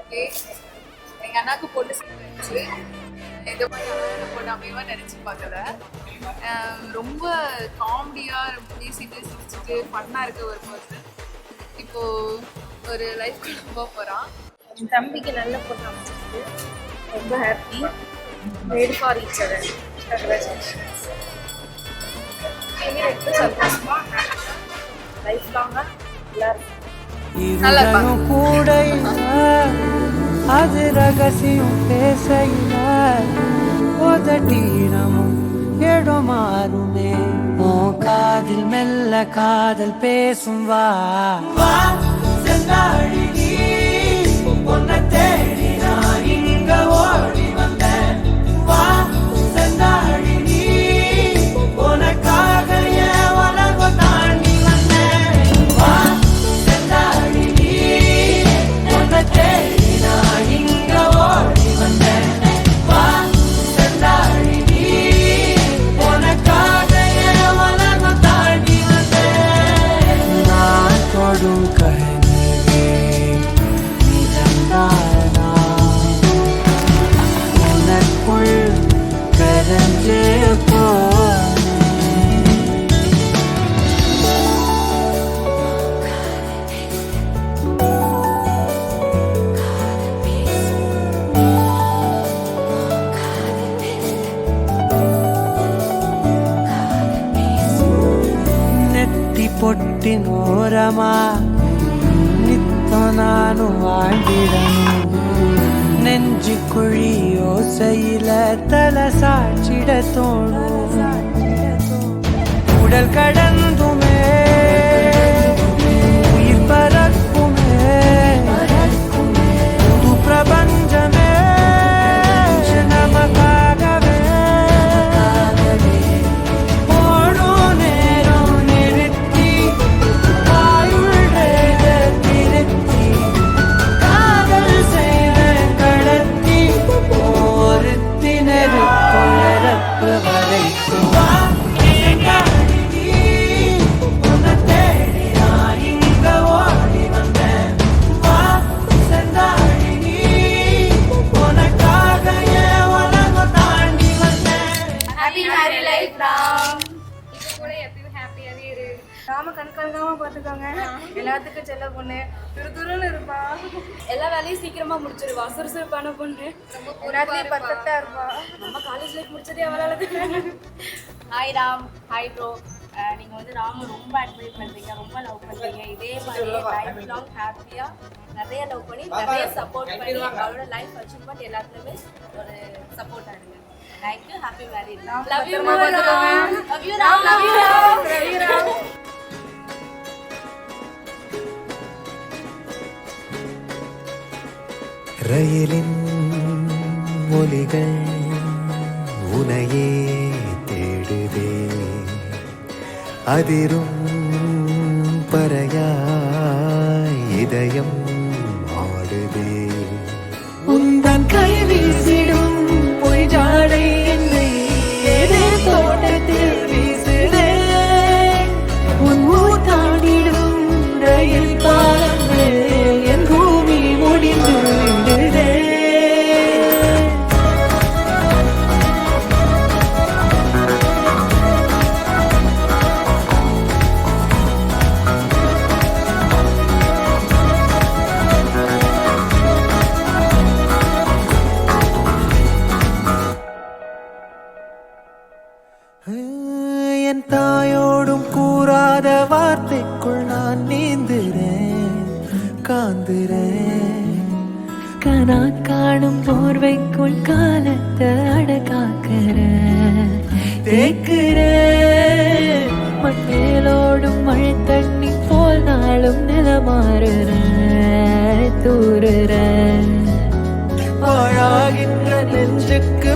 Okay, எங்கள் அண்ணாவுக்கு பொண்ணு சேர்ந்துச்சு. இந்த மாதிரி அழகான பொண்ணு அமைவாக நினச்சி பார்க்கல. ரொம்ப காமெடியாக பேசிட்டு சிரிச்சுட்டு ஃபன்னாக இருக்க ஒரு பர்சன். இப்போது ஒரு லைஃப் ரொம்ப போகிறான். என் தம்பிக்கு நல்ல பொண்ணு அமைச்சிருக்கு. ரொம்ப happy. Made for each other. Congratulations. ரொம்ப சந்தோஷமா லைஃப் லாங்கா எல்லாரும் கூட அது ரகசியம் பேசையில உதட்டினமும் இடம் மாறுமே. ஓ காதில் மெல்ல காதல் பேசும் வா செந்தாழி நீ உன்னை தேடி நான் இங்க ஓடி வந்தேன். வா செந்தாழி நீ உனக்காக என் உலகம் தாண்டி வந்தேன். வா செந்தாழி நீ உன்னை தேடி நான் இங்க ஓடி வந்தேன். வா செந்தாழி நீ உனக்காக என் உலகம் தாண்டி வந்தேன். நான் தொடும் கனவே நிஜம்தானா உனக்குள் கரஞ்சே பொட்டின் ஓரமா நித்தம் நானும் வாழ்ந்திடணும். நெஞ்சு குழி யோசையில தலை சாட்சிட தோணும். உடல் கடந்துமே உயிர் பறக்குமே புது பிரபஞ்சமே நமக்காகவே. நாம கண்காணிக்காம பார்த்துக்கோங்க. எல்லாத்துக்கும் செல்ல பொண்ணு துருதுருன்னு இருப்பா. எல்லா வேலையும் சீக்கிரமா முடிச்சிருவா. சுறுசுறுப்பான பொண்ணு. எல்லாத்தையும் பர்ஃபெக்டா இருப்பா. நம்ம காலேஜ் லைஃப் முடிச்சதே அவளால. ஹாய் ராம். Hi bro. நீங்க வந்து ராம ரொம்ப அட்மைர் பண்றீங்க, ரொம்ப லவ் பண்றீங்க. இதே மாதிரி லைஃப் லாங் ஹாப்பியா நிறைய லவ் பண்ணி நிறைய சப்போர்ட் பண்ணி அவளோட லைஃப் அச்சீவ்மெண்ட் எல்லாத்துலயுமே ஒரு சப்போர்ட் ஆடுங்க. Thank you. Happy marriage. Love you Ram. Love you Ram. Love you Ram. Love you Ram. ரயிலின் ஒலிகள் உனையே தேடுதே. அதிரும் பறையாய் இதயம் ஆடுதே. உந்தன் கை வீசிடும் பொய் ஜாடை என்னை ஏதே தோட்டத்தில் வீசுதே. உன் ஊர் தாண்டிடும் ரயில் பாலங்கள் என் பூமி முடிந்து விடுதே. என் தாயோடும் கூறாத வார்த்தைக்குள் நான் நீந்துறேன், காந்துறேன். கனா காணும் போர்வைக்குள் காலத்தை அடக்காக்குற தேக்குற. மண்ணேலோடும் மழை தண்ணி போல் நாளும் நிலமாறுற தூறுற. பாழாகின்ற நெஞ்சுக்கு